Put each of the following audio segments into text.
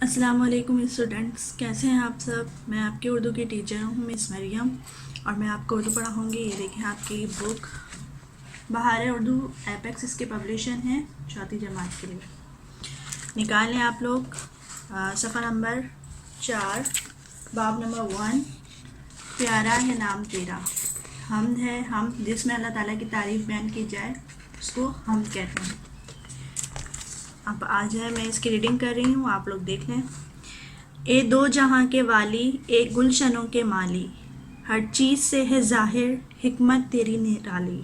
السلام علیکم اسٹوڈنٹس، کیسے ہیں آپ سب؟ میں آپ کی اردو کی ٹیچر ہوں مس مریم، اور میں آپ کو اردو پڑھاؤں گی۔ یہ دیکھیں آپ کی بک بہار اردو ایپیکس، اس کی پبلیشن ہے چوتھی جماعت کے لیے۔ نکالیں آپ لوگ صفحہ نمبر 4، باب نمبر 1، پیارا ہے نام تیرا۔ حمد ہے، حمد جس میں اللہ تعالیٰ کی تعریف بیان کی جائے اس کو حمد کہتے ہیں۔ اب آ جائے، میں اس کی ریڈنگ کر رہی ہوں، آپ لوگ دیکھ لیں۔ اے دو جہاں کے والی، اے گلشنوں کے مالی، ہر چیز سے ہے ظاہر حکمت تیری نرالی۔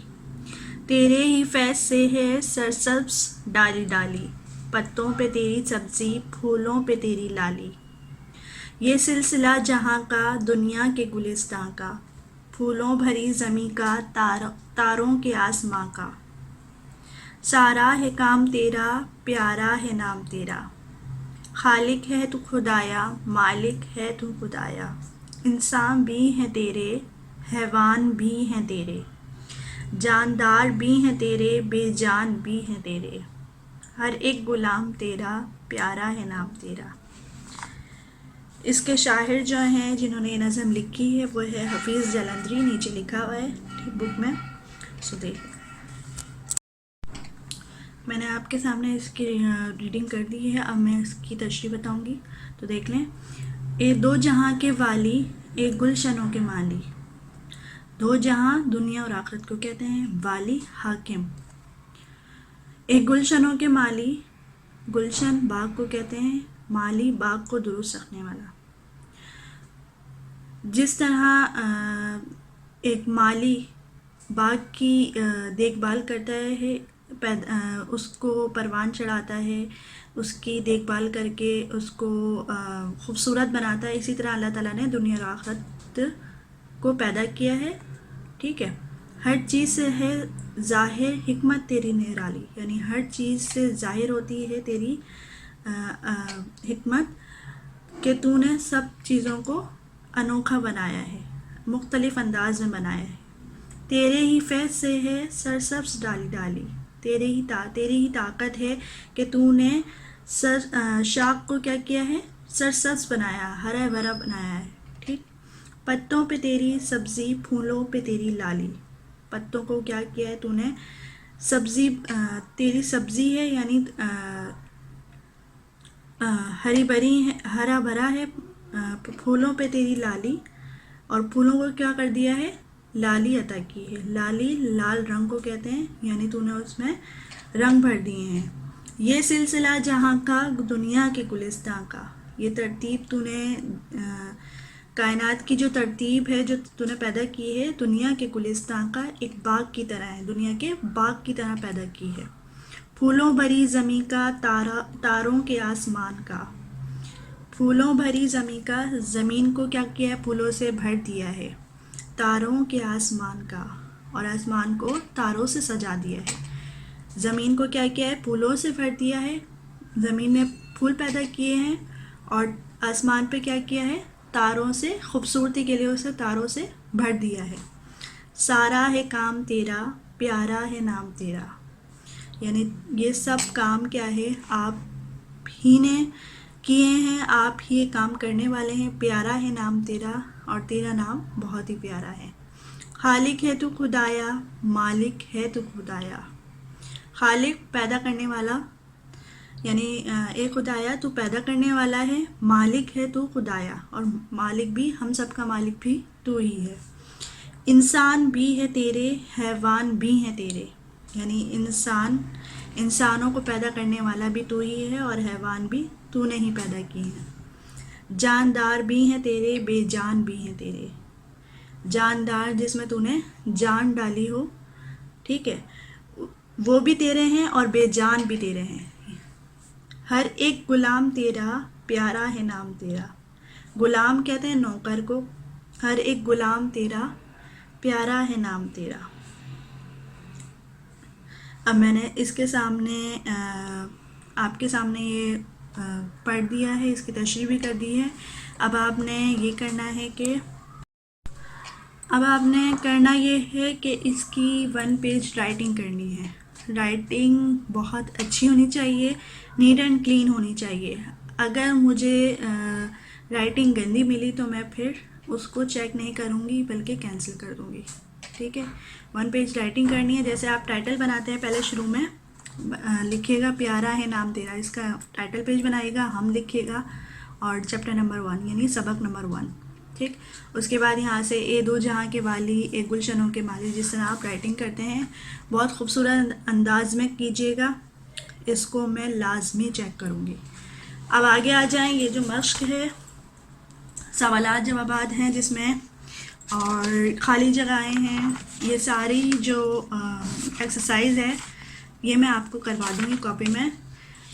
تیرے ہی فیض سے ہے سرسبز ڈالی ڈالی، پتوں پہ تیری سبزی پھولوں پہ تیری لالی۔ یہ سلسلہ جہاں کا دنیا کے گلستاں کا، پھولوں بھری زمیں کا تاروں کے آسماں کا۔ سارا ہے کام تیرا، پیارا ہے نام تیرا۔ خالق ہے تو خدایا، مالک ہے تو خدایا۔ انسان بھی ہیں تیرے، حیوان بھی ہیں تیرے، جاندار بھی ہیں تیرے، بے جان بھی ہیں تیرے۔ ہر ایک غلام تیرا، پیارا ہے نام تیرا۔ اس کے شاعر جو ہیں جنہوں نے یہ نظم لکھی ہے وہ ہے حفیظ جلندری، نیچے لکھا ہوا ہے بک میں، سو دیکھیں۔ میں نے آپ کے سامنے اس کی ریڈنگ کر دی ہے، اب میں اس کی تشریح بتاؤں گی، تو دیکھ لیں۔ اے دو جہاں کے والی، اے گلشنوں کے مالی۔ دو جہاں دنیا اور آخرت کو کہتے ہیں، والی حاکم۔ اے گلشنوں کے مالی، گلشن باغ کو کہتے ہیں، مالی باغ کو درست رکھنے والا۔ جس طرح ایک مالی باغ کی دیکھ بھال کرتا ہے، اس کو پروان چڑھاتا ہے، اس کی دیکھ بھال کر کے اس کو خوبصورت بناتا ہے، اسی طرح اللہ تعالیٰ نے دنیا اور آخرت کو پیدا کیا ہے، ٹھیک ہے۔ ہر چیز سے ہے ظاہر حکمت تیری نرالی، یعنی ہر چیز سے ظاہر ہوتی ہے تیری حکمت، کہ تو نے سب چیزوں کو انوکھا بنایا ہے، مختلف انداز میں بنایا ہے۔ تیرے ہی فیض سے ہے سرسبز ڈالی ڈالی، تیری ہی طاقت ہے کہ تو نے شاخ کو کیا کیا ہے، سرسبز بنایا، ہرا بھرا بنایا ہے، ٹھیک۔ پتوں پہ تیری سبزی پھولوں پہ تیری لالی، پتوں کو کیا کیا ہے تو نے، سبزی تیری سبزی ہے، یعنی ہری بھری ہے، ہرا بھرا ہے، پھولوں پہ تیری لالی، اور پھولوں کو کیا کر دیا ہے، لالی عطا کی ہے۔ لالی لال رنگ کو کہتے ہیں، یعنی تو نے اس میں رنگ بھر دیے ہیں۔ یہ سلسلہ جہاں کا دنیا کے گلستاں کا، یہ ترتیب تو نے کائنات کی جو ترتیب ہے جو تو نے پیدا کی ہے، دنیا کے گلستاں کا ایک باغ کی طرح ہے، دنیا کے باغ کی طرح پیدا کی ہے۔ پھولوں بھری زمیں کا، تاروں کے آسمان کا۔ پھولوں بھری زمیں کا، زمین کو کیا کیا ہے، پھولوں سے بھر دیا ہے۔ تاروں کے آسمان کا، اور آسمان کو تاروں سے سجا دیا ہے۔ زمین کو کیا کیا ہے، پھولوں سے بھر دیا ہے، زمین میں پھول پیدا کیے ہیں، اور آسمان پہ کیا کیا ہے، تاروں سے، خوبصورتی کے لیے اسے تاروں سے بھر دیا ہے۔ سارا ہے کام تیرا، پیارا ہے نام تیرا، یعنی یہ سب کام کیا ہے، آپ ہی نے کیے ہیں، آپ ہی یہ کام کرنے والے ہیں۔ پیارا ہے نام تیرا، اور تیرا نام بہت ہی پیارا ہے۔ خالق ہے تو خدایا، مالک ہے تو خدایا۔ خالق پیدا کرنے والا، یعنی اے خدایا تو پیدا کرنے والا ہے، مالک ہے تو خدایا، اور مالک بھی، ہم سب کا مالک بھی تو ہی ہے۔ انسان بھی ہے تیرے، حیوان بھی ہیں تیرے، یعنی انسانوں کو پیدا کرنے والا بھی تو ہی ہے، اور حیوان بھی تو نے ہی پیدا کیے ہیں۔ جاندار بھی ہیں تیرے، بے جان بھی ہیں تیرے۔ جاندار جس میں تو نے جان ڈالی ہو، ٹھیک ہے، وہ بھی تیرے ہیں، اور بے جان بھی تیرے ہیں۔ ہر ایک غلام تیرا، پیارا ہے نام تیرا۔ غلام کہتے ہیں نوکر کو۔ ہر ایک غلام تیرا، پیارا ہے نام تیرا۔ اب میں نے اس کے سامنے آپ کے سامنے یہ پڑھ دیا ہے، اس کی تشریح بھی کر دی ہے۔ اب آپ نے یہ کرنا ہے کہ اس کی 1 پیج رائٹنگ کرنی ہے۔ رائٹنگ بہت اچھی ہونی چاہیے، نیٹ اینڈ کلین ہونی چاہیے۔ اگر مجھے رائٹنگ گندی ملی تو میں پھر اس کو چیک نہیں کروں گی بلکہ کینسل کر دوں گی. ٹھیک ہے. 1 پیج رائٹنگ کرنی ہے. جیسے آپ ٹائٹل بناتے ہیں پہلے شروع میں لکھیے گا پیارا ہے نام تیرا, اس کا ٹائٹل پیج بنائیے گا, ہم لکھیے گا اور چیپٹر نمبر 1 یعنی سبق نمبر 1. ٹھیک. اس کے بعد یہاں سے اے دو جہاں کے والی, اے گلشنوں کے مالی, جس طرح آپ رائٹنگ کرتے ہیں بہت خوبصورت انداز میں کیجیے گا. اس کو میں لازمی چیک کروں گی. اب آگے آ جائیں. یہ جو مشق ہے سوالات جوابات ہیں جس میں اور خالی جگہیں ہیں, یہ ساری جو ایکسرسائز ہے یہ میں آپ کو کروا دوں گی کاپی میں.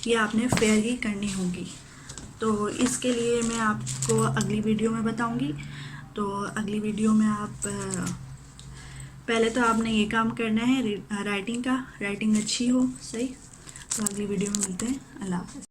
یہ آپ نے فیئر ہی کرنی ہوگی. تو اس کے لیے میں آپ کو اگلی ویڈیو میں بتاؤں گی. تو اگلی ویڈیو میں آپ پہلے تو آپ نے یہ کام کرنا ہے رائٹنگ کا, رائٹنگ اچھی ہو. صحیح. تو اگلی ویڈیو میں ملتے ہیں. اللہ حافظ.